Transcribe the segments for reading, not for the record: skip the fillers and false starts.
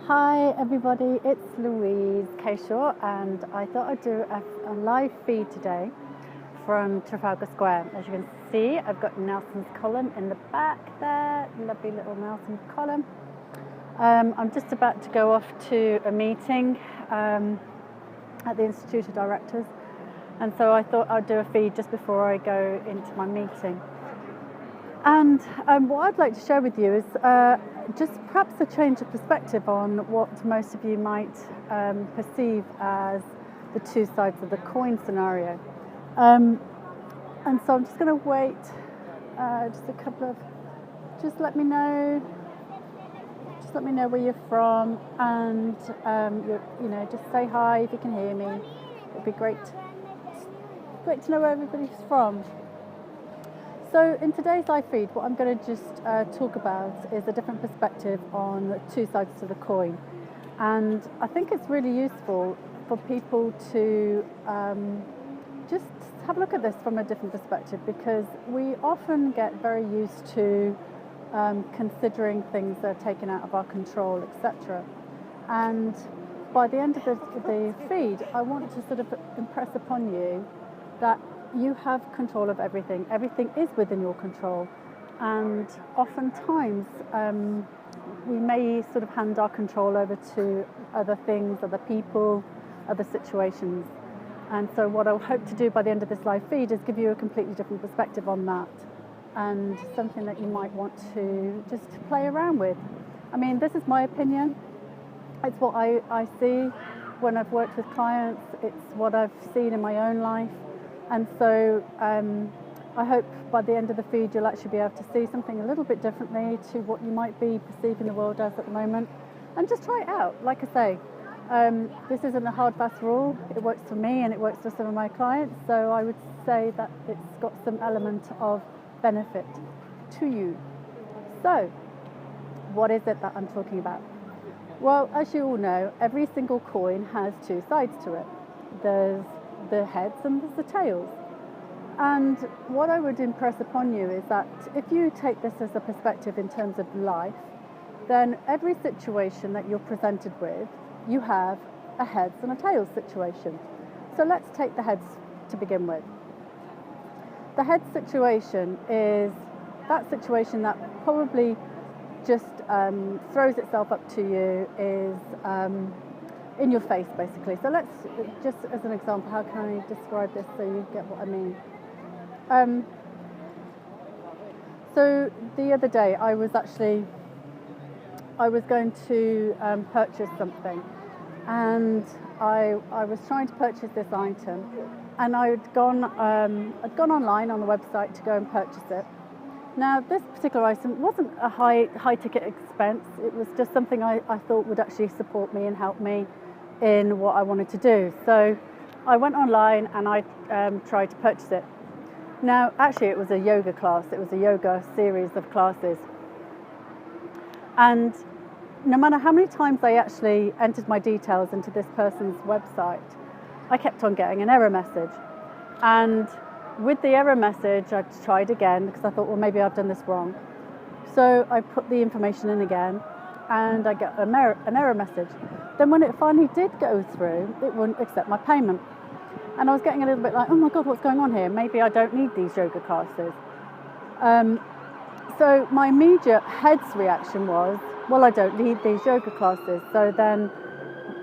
Hi everybody, it's Louise K and I thought I'd do a live feed today from Trafalgar Square. As you can see, I've got Nelson's column in the back there, lovely little Nelson column. I'm just about to go off to a meeting at the Institute of Directors, and so I thought I'd do a feed just before I go into my meeting. And what I'd like to share with you is just perhaps a change of perspective on what most of you might perceive as the two sides of the coin scenario. And so I'm just going to wait just let me know where you're from, and just say hi if you can hear me. It'd be great to know where everybody's from. So in today's live feed, what I'm going to just talk about is a different perspective on the two sides to the coin. And I think it's really useful for people to just have a look at this from a different perspective, because we often get very used to considering things that are taken out of our control, etc. And by the end of the feed, I want to sort of impress upon you that you have control of everything. Everything is within your control, and oftentimes we may sort of hand our control over to other things, other people, other situations. And so what I hope to do by the end of this live feed is give you a completely different perspective on that, and something that you might want to just play around with. I mean, this is my opinion. It's what I see when I've worked with clients. It's what I've seen in my own life. And so I hope by the end of the feed you'll actually be able to see something a little bit differently to what you might be perceiving the world as at the moment. And just try it out. Like I say, this isn't a hard fast rule. It works for me and it works for some of my clients. So I would say that it's got some element of benefit to you. So what is it that I'm talking about? Well, as you all know, every single coin has two sides to it. There's the heads and there's the tails. And what I would impress upon you is that if you take this as a perspective in terms of life, then every situation that you're presented with, you have a heads and a tails situation. So let's take the heads to begin with. The heads situation is that situation that probably just throws itself up to you, is in your face, basically. So let's, just as an example, how can I describe this so you get what I mean? So the other day I was going to purchase something, and I was trying to purchase this item, and I'd gone online on the website to go and purchase it. Now, this particular item wasn't a high ticket expense. It was just something I thought would actually support me and help me in what I wanted to do. So I went online and I tried to purchase it. Now, actually, it was a yoga class. It was a yoga series of classes. And no matter how many times I actually entered my details into this person's website, I kept on getting an error message. And with the error message, I tried again because I thought, well, maybe I've done this wrong. So I put the information in again, and I get an error message. Then when it finally did go through, it wouldn't accept my payment. And I was getting a little bit like, oh my God, what's going on here? Maybe I don't need these yoga classes. So my immediate head's reaction was, well, I don't need these yoga classes. So then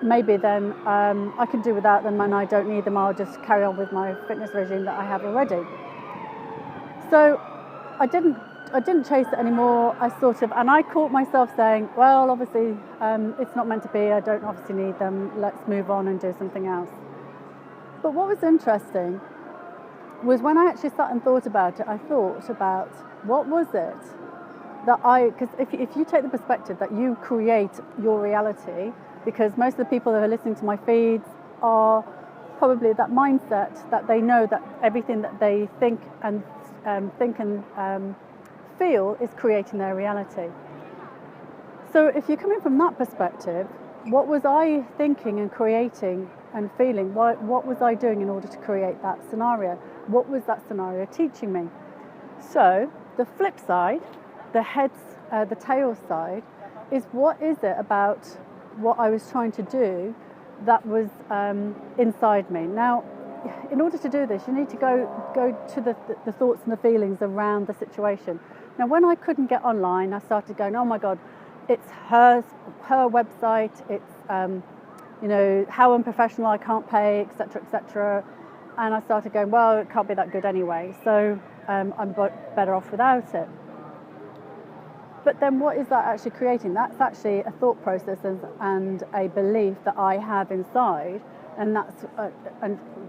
maybe I can do without them, and I don't need them. I'll just carry on with my fitness regime that I have already. So I didn't chase it anymore. And I caught myself saying, well, obviously it's not meant to be. I don't obviously need them. Let's move on and do something else. But what was interesting was when I actually sat and thought about it, I thought about what was it that because if you take the perspective that you create your reality, because most of the people that are listening to my feeds are probably that mindset that they know that everything that they think and feel is creating their reality. So if you're coming from that perspective, what was I thinking and creating and feeling? What was I doing in order to create that scenario? What was that scenario teaching me? So the flip side, the tail side, is what is it about what I was trying to do that was inside me. Now, in order to do this, you need to go to the thoughts and the feelings around the situation. Now, when I couldn't get online, I started going, oh my God, it's her website, it's how unprofessional, I can't pay, etc., etc. And I started going, well, it can't be that good anyway, so I'm better off without it. But then what is that actually creating? That's actually a thought process and a belief that I have inside, and that's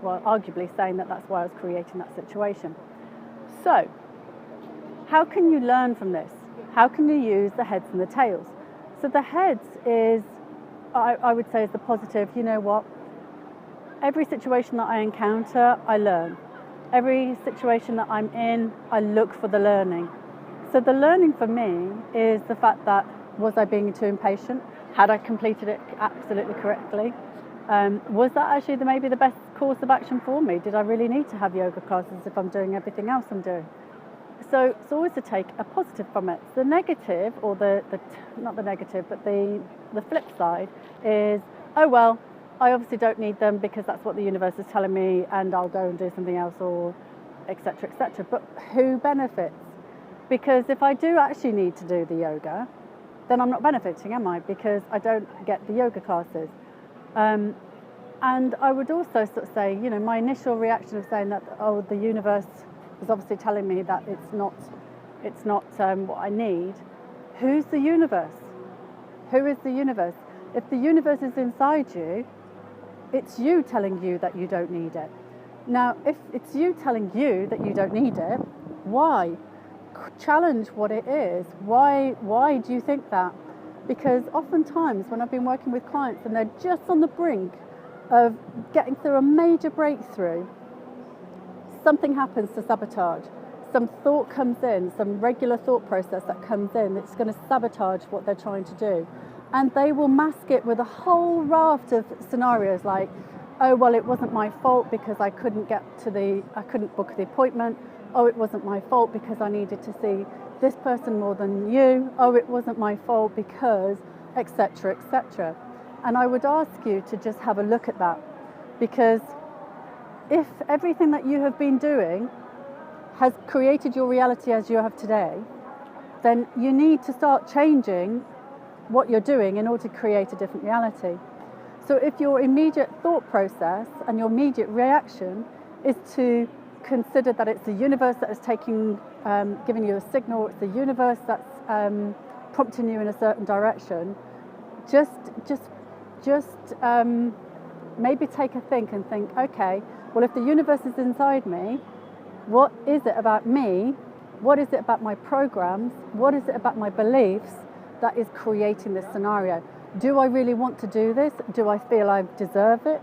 arguably saying that that's why I was creating that situation. So, how can you learn from this? How can you use the heads and the tails? So the heads is, I would say, is the positive. You know what? Every situation that I encounter, I learn. Every situation that I'm in, I look for the learning. So the learning for me is the fact that, was I being too impatient? Had I completed it absolutely correctly? Was that actually maybe the best course of action for me? Did I really need to have yoga classes if I'm doing everything else I'm doing? So it's always to take a positive from it. The negative, or not the negative, but the flip side is, oh well, I obviously don't need them because that's what the universe is telling me, and I'll go and do something else, or etc., etc. But who benefits? Because if I do actually need to do the yoga, then I'm not benefiting, am I? Because I don't get the yoga classes. And I would also sort of say, my initial reaction of saying that, oh, the universe is obviously telling me that it's not what I need. Who's the universe? Who is the universe? If the universe is inside you, it's you telling you that you don't need it. Now, if it's you telling you that you don't need it, why? Challenge what it is. Why do you think that? Because oftentimes when I've been working with clients and they're just on the brink of getting through a major breakthrough, something happens to sabotage. Some thought comes in, some regular thought process that comes in that's going to sabotage what they're trying to do. And they will mask it with a whole raft of scenarios like, oh, well, it wasn't my fault because I couldn't book the appointment. Oh, it wasn't my fault because I needed to see this person more than you. Oh, it wasn't my fault because, etc., etc. And I would ask you to just have a look at that, because if everything that you have been doing has created your reality as you have today, then you need to start changing what you're doing in order to create a different reality. So if your immediate thought process and your immediate reaction is to consider that it's the universe that is giving you a signal, it's the universe that's prompting you in a certain direction, just maybe take a think and think, okay, well, if the universe is inside me, what is it about me? What is it about my programs? What is it about my beliefs that is creating this scenario? Do I really want to do this? Do I feel I deserve it?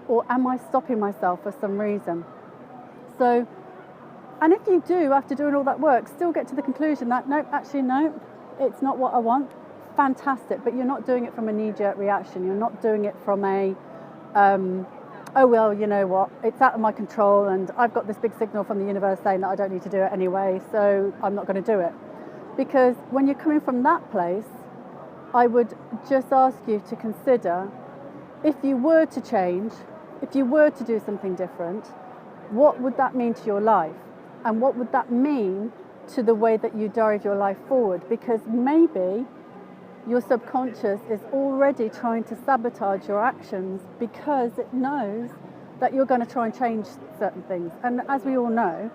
Or am I stopping myself for some reason? So, and if you do, after doing all that work, still get to the conclusion that, no, it's not what I want, fantastic, but you're not doing it from a knee-jerk reaction. You're not doing it from a, oh, well, you know what, it's out of my control and I've got this big signal from the universe saying that I don't need to do it anyway, so I'm not going to do it. Because when you're coming from that place, I would just ask you to consider, if you were to change, if you were to do something different, what would that mean to your life? And what would that mean to the way that you drive your life forward? Because maybe your subconscious is already trying to sabotage your actions because it knows that you're going to try and change certain things. And as we all know,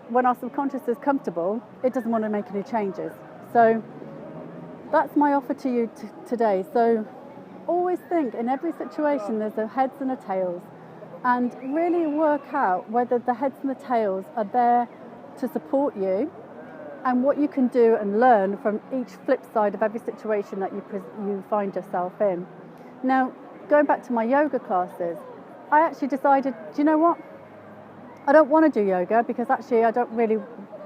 when our subconscious is comfortable, it doesn't want to make any changes. So that's my offer to you today. So always think, in every situation there's a heads and a tails, and really work out whether the heads and the tails are there to support you and what you can do and learn from each flip side of every situation that you find yourself in. Now, going back to my yoga classes, I actually decided, do you know what? I don't want to do yoga because actually I don't really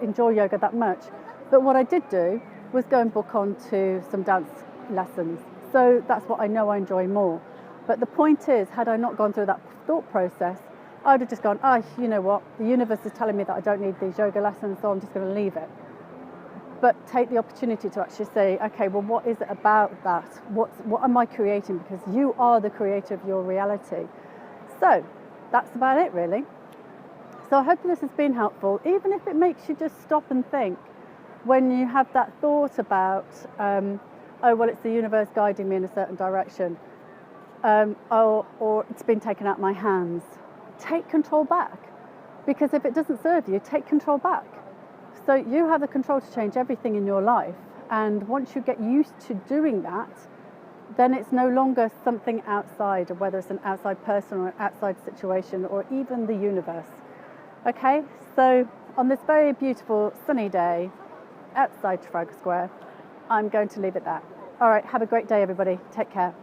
enjoy yoga that much. But what I did do was go and book on to some dance lessons. So that's what I know I enjoy more. But the point is, had I not gone through that thought process, I would have just gone, you know what, the universe is telling me that I don't need these yoga lessons, so I'm just going to leave it. but take the opportunity to actually say, okay, well, what is it about that? What am I creating? Because you are the creator of your reality. So that's about it, really. So I hope this has been helpful, even if it makes you just stop and think when you have that thought about, oh, well, it's the universe guiding me in a certain direction, or it's been taken out of my hands. Take control back, because if it doesn't serve you, take control back. So you have the control to change everything in your life, and once you get used to doing that, then it's no longer something outside, or whether it's an outside person or an outside situation or even the universe. Okay, so on this very beautiful sunny day outside Trafalgar Square, I'm going to leave it there. All right, have a great day, everybody. Take care.